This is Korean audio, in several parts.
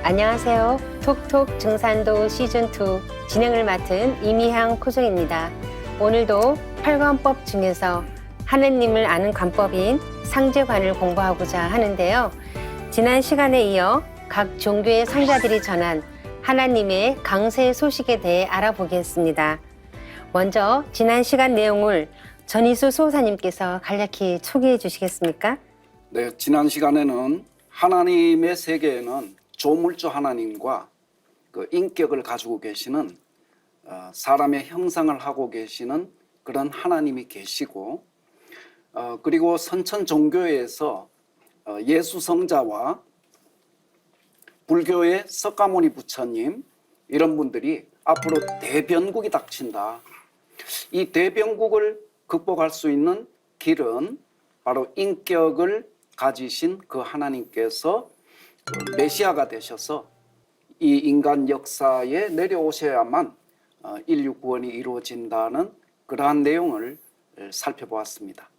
안녕하세요. 톡톡 증산도 시즌2 진행을 맡은 이미향 코종입니다. 오늘도 8관법 중에서 하느님을 아는 관법인 상제관을 공부하고자 하는데요. 지난 시간에 이어 각 종교의 성자들이 전한 하나님의 강세 소식에 대해 알아보겠습니다. 먼저 지난 시간 내용을 전희수 소사님께서 간략히 소개해 주시겠습니까? 네, 지난 시간에는 하나님의 세계에는 조물주 하나님과 그 인격을 가지고 계시는 사람의 형상을 하고 계시는 그런 하나님이 계시고 그리고 선천 종교에서 예수 성자와 불교의 석가모니 부처님 이런 분들이 앞으로 대변국이 닥친다. 이 대변국을 극복할 수 있는 길은 바로 인격을 가지신 그 하나님께서 메시아가 되셔서 이 인간 역사에 내려오셔야만 인류 구원이 이루어진다는 그러한 내용을 살펴보았습니다.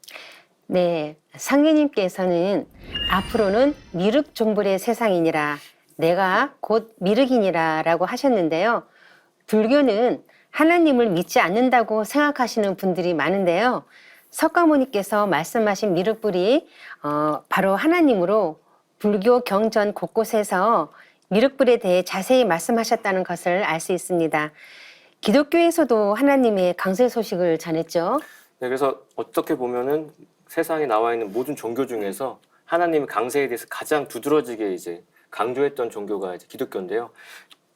네, 상계님께서는 앞으로는 미륵종불의 세상이니라 내가 곧 미륵이니라 라고 하셨는데요. 불교는 하나님을 믿지 않는다고 생각하시는 분들이 많은데요. 석가모니께서 말씀하신 미륵불이 바로 하나님으로 불교 경전 곳곳에서 미륵불에 대해 자세히 말씀하셨다는 것을 알 수 있습니다. 기독교에서도 하나님의 강세 소식을 전했죠. 네, 그래서 어떻게 보면은 세상에 나와 있는 모든 종교 중에서 하나님의 강세에 대해서 가장 두드러지게 이제 강조했던 종교가 이제 기독교인데요.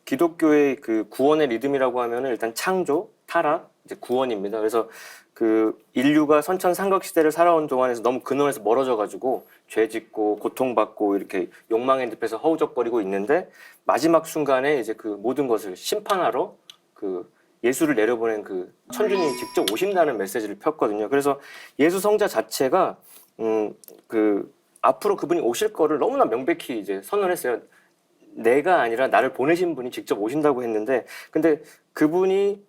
기독교의 그 구원의 리듬이라고 하면은 일단 창조, 타락, 이제 구원입니다. 그래서 그 인류가 선천삼각 시대를 살아온 동안에서 너무 근원에서 멀어져 가지고 죄 짓고 고통받고 이렇게 욕망의 늪에서 허우적거리고 있는데 마지막 순간에 이제 그 모든 것을 심판하러 그 예수를 내려보낸 그 천주님이 직접 오신다는 메시지를 폈거든요. 그래서 예수 성자 자체가 그 앞으로 그분이 오실 거를 너무나 명백히 이제 선언했어요. 내가 아니라 나를 보내신 분이 직접 오신다고 했는데, 근데 그분이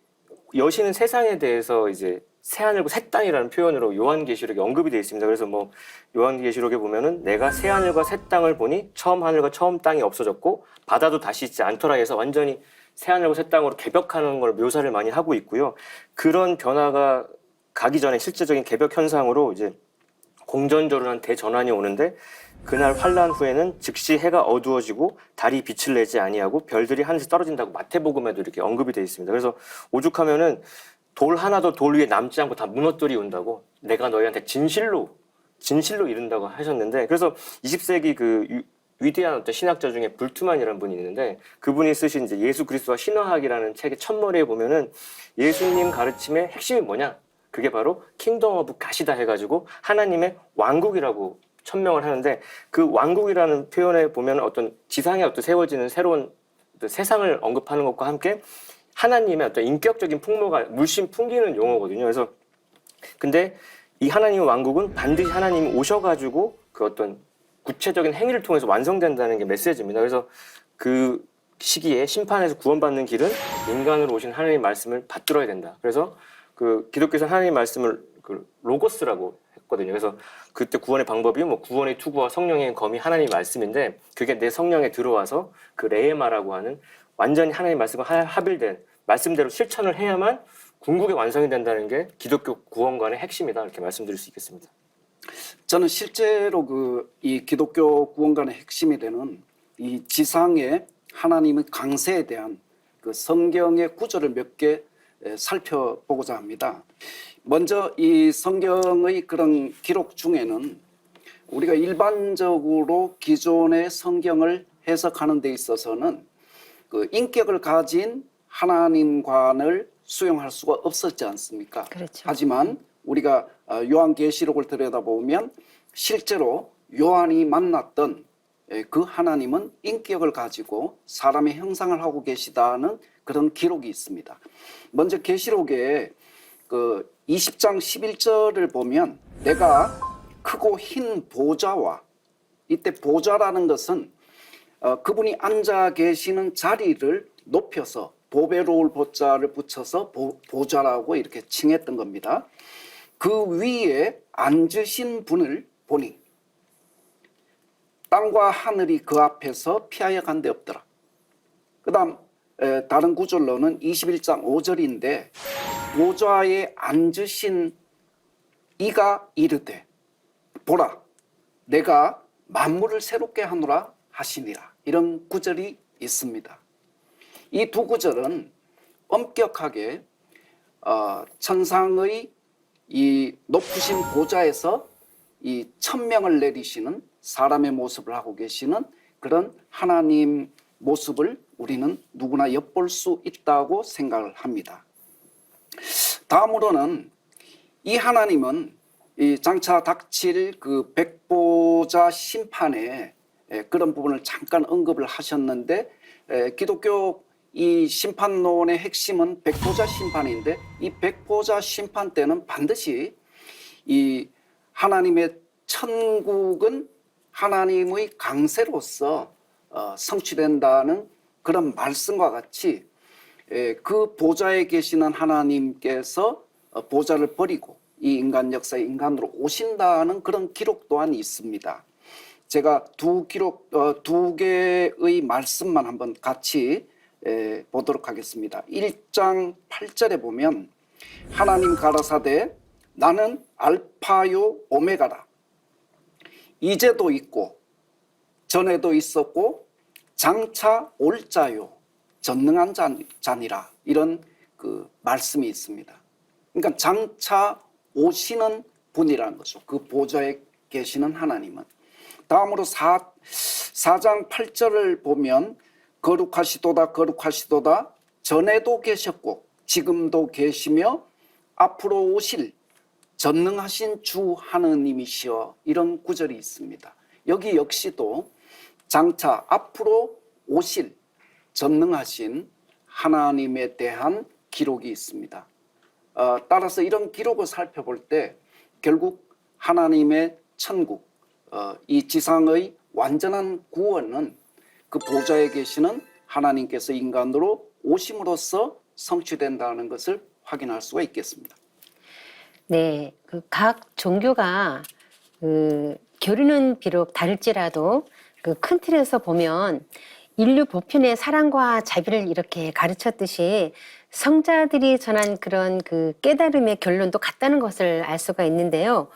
여시는 세상에 대해서 이제 새하늘과 새 땅이라는 표현으로 요한계시록에 언급이 되어 있습니다. 그래서 뭐 요한계시록에 보면은 내가 새하늘과 새 땅을 보니 처음 하늘과 처음 땅이 없어졌고 바다도 다시 있지 않더라 해서 완전히 새하늘과 새 땅으로 개벽하는 걸 묘사를 많이 하고 있고요. 그런 변화가 가기 전에 실제적인 개벽 현상으로 이제 공전조론한 대전환이 오는데 그날 환란 후에는 즉시 해가 어두워지고 달이 빛을 내지 아니하고 별들이 하늘에서 떨어진다고 마태복음에도 이렇게 언급이 되어 있습니다. 그래서 오죽하면은 돌 하나도 돌 위에 남지 않고 다 무너뜨려 온다고 내가 너희한테 진실로 이른다고 하셨는데, 그래서 20세기 그 위대한 어떤 신학자 중에 불트만이라는 분이 있는데 그분이 쓰신 이제 예수 그리스도와 신화학이라는 책의 첫머리에 보면은 예수님 가르침의 핵심이 뭐냐? 그게 바로 킹덤 오브 갓이다 해가지고 하나님의 왕국이라고 천명을 하는데, 그 왕국이라는 표현에 보면 어떤 지상에 어떤 세워지는 새로운 어떤 세상을 언급하는 것과 함께 하나님의 어떤 인격적인 풍모가 물씬 풍기는 용어거든요. 그래서 근데 이 하나님의 왕국은 반드시 하나님이 오셔가지고 그 어떤 구체적인 행위를 통해서 완성된다는 게 메시지입니다. 그래서 그 시기에 심판에서 구원받는 길은 인간으로 오신 하나님의 말씀을 받들어야 된다. 그래서 그 기독교에서 하나님의 말씀을 그 로고스라고 했거든요. 그래서 그때 구원의 방법이 뭐 구원의 투구와 성령의 검이 하나님의 말씀인데 그게 내 성령에 들어와서 그 레에마라고 하는 완전히 하나님의 말씀과 합일된 말씀대로 실천을 해야만 궁극의 완성이 된다는 게 기독교 구원관의 핵심이다 이렇게 말씀드릴 수 있겠습니다. 저는 실제로 이 기독교 구원관의 핵심이 되는 이 지상의 하나님의 강세에 대한 그 성경의 구절을 몇 개 살펴보고자 합니다. 먼저 이 성경의 그런 기록 중에는 우리가 일반적으로 기존의 성경을 해석하는 데 있어서는 그 인격을 가진 하나님관을 수용할 수가 없었지 않습니까? 그렇죠. 하지만 우리가 요한계시록을 들여다보면 실제로 요한이 만났던 그 하나님은 인격을 가지고 사람의 형상을 하고 계시다는 그런 기록이 있습니다. 먼저 계시록에 그 20장 11절을 보면 내가 크고 흰 보좌와, 이때 보좌라는 것은 그분이 앉아 계시는 자리를 높여서 보배로울 보자를 붙여서 보좌라고 이렇게 칭했던 겁니다. 그 위에 앉으신 분을 보니 땅과 하늘이 그 앞에서 피하여 간데 없더라. 그다음 다른 구절로는 21장 5절인데 보좌에 앉으신 이가 이르되 보라 내가 만물을 새롭게 하노라 하시니라. 이런 구절이 있습니다. 이 두 구절은 엄격하게 천상의 이 높으신 보좌에서 이 천명을 내리시는 사람의 모습을 하고 계시는 그런 하나님 모습을 우리는 누구나 엿볼 수 있다고 생각을 합니다. 다음으로는 이 하나님은 이 장차 닥칠 그 백보자 심판에 그런 부분을 잠깐 언급을 하셨는데 기독교 이 심판론의 핵심은 백보자 심판인데 이 백보자 심판 때는 반드시 이 하나님의 천국은 하나님의 강세로서 성취된다는 그런 말씀과 같이 그 보좌에 계시는 하나님께서 보좌를 버리고 이 인간 역사에 인간으로 오신다는 그런 기록 또한 있습니다. 제가 두 개의 말씀만 한번 같이 보도록 하겠습니다. 1장 8절에 보면 하나님 가라사대 나는 알파요 오메가라 이제도 있고 전에도 있었고 장차 올 자요 전능한 자니라. 이런 그 말씀이 있습니다. 그러니까 장차 오시는 분이라는 거죠. 그 보좌에 계시는 하나님은. 다음으로 4장 8절을 보면 거룩하시도다 거룩하시도다 전에도 계셨고 지금도 계시며 앞으로 오실 전능하신 주 하느님이시여. 이런 구절이 있습니다. 여기 역시도 장차 앞으로 오실 전능하신 하나님에 대한 기록이 있습니다. 따라서 이런 기록을 살펴볼 때 결국 하나님의 천국, 이 지상의 완전한 구원은 그 보좌에 계시는 하나님께서 인간으로 오심으로써 성취된다는 것을 확인할 수가 있겠습니다. 네, 그 각 종교가 그 교리는 비록 다를지라도 그 큰 틀에서 보면 인류 보편의 사랑과 자비를 이렇게 가르쳤듯이 성자들이 전한 그런 그 깨달음의 결론도 같다는 것을 알 수가 있는데요.